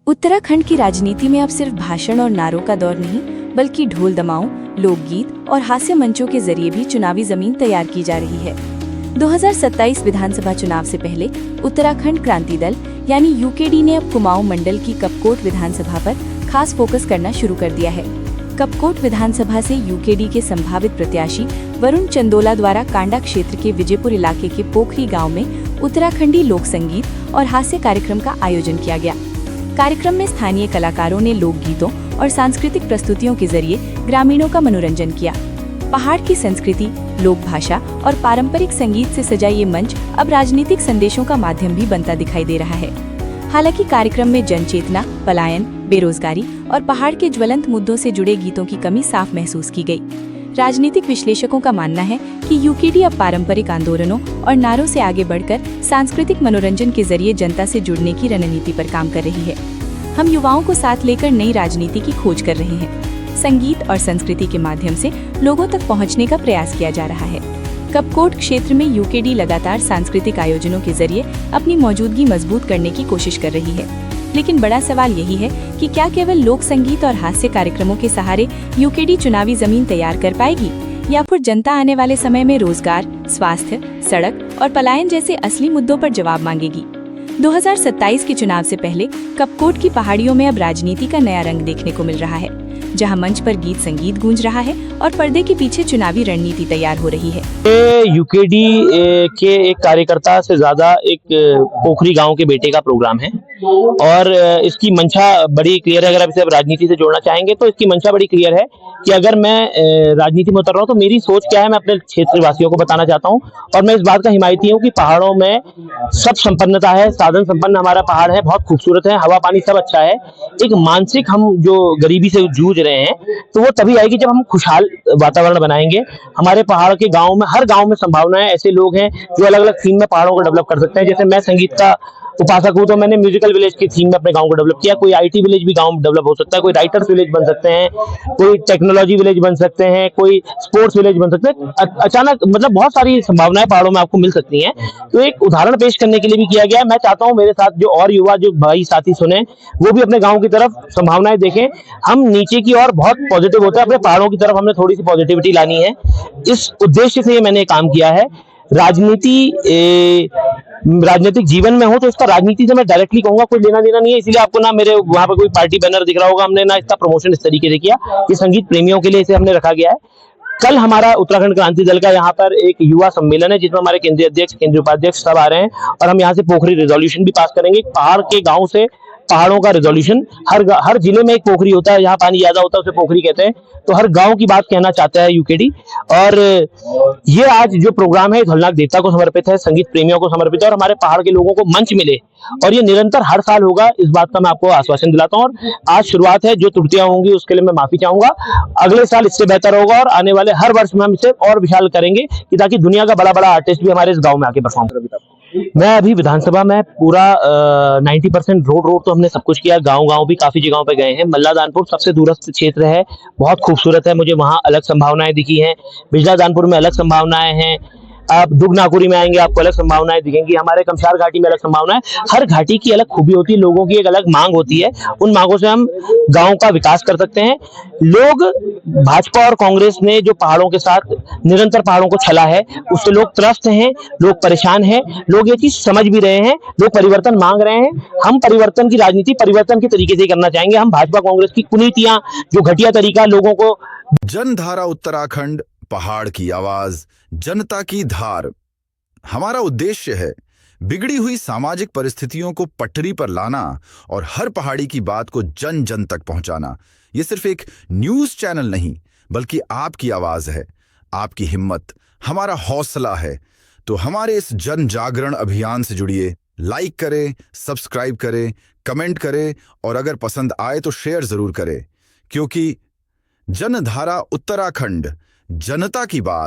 उत्तराखंड की राजनीति में अब सिर्फ भाषण और नारों का दौर नहीं, बल्कि ढोल दमाओं, लोकगीत और हास्य मंचों के जरिए भी चुनावी जमीन तैयार की जा रही है। 2027 विधानसभा चुनाव से पहले उत्तराखंड क्रांति दल यानी यूकेडी ने अब कुमाऊं मंडल की कपकोट विधानसभा पर खास फोकस करना शुरू कर दिया है। कपकोट विधानसभा से यूकेडी के संभावित प्रत्याशी वरुण चंदोला द्वारा कांडा क्षेत्र के विजयपुर इलाके के पोखरी गांव में उत्तराखंडी लोक संगीत और हास्य कार्यक्रम का आयोजन किया गया। कार्यक्रम में स्थानीय कलाकारों ने लोकगीतों और सांस्कृतिक प्रस्तुतियों के जरिए ग्रामीणों का मनोरंजन किया। पहाड़ की संस्कृति, लोक भाषा और पारंपरिक संगीत से सजा ये मंच अब राजनीतिक संदेशों का माध्यम भी बनता दिखाई दे रहा है। हालांकि कार्यक्रम में जनचेतना, पलायन, बेरोजगारी और पहाड़ के ज्वलंत मुद्दों से जुड़े गीतों की कमी साफ महसूस की गई। राजनीतिक विश्लेषकों का मानना है कि यूकेडी अब पारंपरिक आंदोलनों और नारों से आगे बढ़कर सांस्कृतिक मनोरंजन के जरिए जनता से जुड़ने की रणनीति पर काम कर रही है। हम युवाओं को साथ लेकर नई राजनीति की खोज कर रहे हैं। संगीत और संस्कृति के माध्यम से लोगों तक पहुंचने का प्रयास किया जा रहा है। कपकोट क्षेत्र में यूकेडी लगातार सांस्कृतिक आयोजनों के जरिए अपनी मौजूदगी मजबूत करने की कोशिश कर रही है। लेकिन बड़ा सवाल यही है कि क्या केवल लोक संगीत और हास्य कार्यक्रमों के सहारे यूकेडी चुनावी जमीन तैयार कर पाएगी, या फिर जनता आने वाले समय में रोजगार, स्वास्थ्य, सड़क और पलायन जैसे असली मुद्दों पर जवाब मांगेगी। 2027 के चुनाव से पहले कपकोट की पहाड़ियों में अब राजनीति का नया रंग देखने को मिल रहा है, जहां मंच पर गीत संगीत गूंज रहा है और पर्दे के पीछे चुनावी रणनीति तैयार हो रही है। यूकेडी के एक कार्यकर्ता से ज्यादा एक पोखरी गांव के बेटे का प्रोग्राम है और इसकी मंशा बड़ी क्लियर है। अगर आप इसे राजनीति से जोड़ना चाहेंगे तो इसकी मंशा बड़ी क्लियर है कि अगर मैं राजनीति में उतर रहा हूँ तो मेरी सोच क्या है, मैं अपने क्षेत्र वासियों को बताना चाहता हूँ। और मैं इस बात का हिमायती हूँ कि पहाड़ों में सब संपन्नता है, साधन संपन्न हमारा पहाड़ है, बहुत खूबसूरत है, हवा पानी सब अच्छा है। एक मानसिक हम जो गरीबी से जूझ रहे हैं तो वो तभी आएगी जब हम खुशहाल वातावरण बनाएंगे। हमारे पहाड़ के गांव में, हर गांव में संभावना है। ऐसे लोग हैं जो अलग अलग थीम में पहाड़ों को डेवलप कर सकते हैं। जैसे मैं संगीत का उपासक हूं तो मैंने म्यूजिकल विलेज की थीम में अपने गांव को डेवलप किया। कोई आईटी विलेज भी गांव डेवलप हो सकता है, कोई राइटर्स विलेज बन सकते हैं, कोई टेक्नोलॉजी विलेज बन सकते हैं, कोई स्पोर्ट्स विलेज बन सकते हैं। अचानक मतलब बहुत सारी संभावनाएं पहाड़ों में आपको मिल सकती हैं। तो एक उदाहरण पेश करने के लिए भी किया गया है। मैं चाहता हूं मेरे साथ जो और युवा, जो भाई साथी सुने, वो भी अपने गांव की तरफ संभावनाएं देखें। हम नीचे की ओर बहुत पॉजिटिव होते हैं, अपने पहाड़ों की तरफ हमने थोड़ी सी पॉजिटिविटी लानी है। इस उद्देश्य से मैंने काम किया है। राजनीतिक जीवन में हो तो इसका राजनीति से मैं डायरेक्टली कहूंगा कोई लेना देना नहीं है। इसलिए आपको ना मेरे वहां पर कोई पार्टी बैनर दिख रहा होगा, हमने ना इसका प्रमोशन इस तरीके से किया। ये संगीत प्रेमियों के लिए इसे हमने रखा गया है। कल हमारा उत्तराखंड क्रांति दल का यहाँ पर एक युवा सम्मेलन है जिसमें हमारे केंद्रीय अध्यक्ष, केंद्रीय उपाध्यक्ष सब आ रहे हैं और हम यहाँ से पोखरी रेजोल्यूशन भी पास करेंगे। पहाड़ के गांव से पहाड़ों का रेजोल्यूशन, हर जिले में एक पोखरी होता है, जहाँ पानी ज्यादा होता है उसे पोखरी कहते हैं। तो हर गांव की बात कहना चाहता है यूकेडी। और ये आज जो प्रोग्राम है धौलनाक देवता को समर्पित है, संगीत प्रेमियों को समर्पित है और हमारे पहाड़ के लोगों को मंच मिले और ये निरंतर हर साल होगा, इस बात का मैं आपको आश्वासन दिलाता हूँ। और आज शुरुआत है, जो त्रुटियां होंगी उसके लिए मैं माफी चाहूंगा। अगले साल इससे बेहतर होगा और आने वाले हर वर्ष में हम इसे और विशाल करेंगे कि ताकि दुनिया का बड़ा बड़ा आर्टिस्ट भी हमारे इस गाँव में आके परफॉर्म करे। मैं अभी विधानसभा में पूरा 90% रोड तो हमने सब कुछ किया। गांव भी काफी जगहों पे गए हैं। मल्लादानपुर सबसे दूरस्थ क्षेत्र है, बहुत खूबसूरत है, मुझे वहां अलग संभावनाएं दिखी हैं। बिजला दानपुर में अलग संभावनाएं हैं। आप दुगनाकुरी में आएंगे आपको अलग संभावनाएं दिखेंगी। हमारे कमशार घाटी में अलग संभावनाएं। हर घाटी की अलग खूबी होती है, लोगों की एक अलग मांग होती है। उन मांगों से हम गांव का विकास कर सकते हैं। लोग, भाजपा और कांग्रेस ने जो पहाड़ों के साथ निरंतर पहाड़ों को छला है उससे लोग त्रस्त हैं, लोग परेशान हैं, लोग ये चीज समझ भी रहे हैं, लोग परिवर्तन मांग रहे हैं। हम परिवर्तन की राजनीति परिवर्तन के तरीके से करना चाहेंगे। हम भाजपा कांग्रेस की कुनीतियां, जो घटिया तरीका लोगों को। जनधारा उत्तराखंड, पहाड़ की आवाज, जनता की धार। हमारा उद्देश्य है बिगड़ी हुई सामाजिक परिस्थितियों को पटरी पर लाना और हर पहाड़ी की बात को जन जन तक पहुंचाना। यह सिर्फ एक न्यूज चैनल नहीं, बल्कि आपकी आवाज है, आपकी हिम्मत, हमारा हौसला है। तो हमारे इस जन जागरण अभियान से जुड़िए, लाइक करें, सब्सक्राइब करें, कमेंट करें और अगर पसंद आए तो शेयर जरूर करें, क्योंकि जनधारा उत्तराखंड, जनता की बात।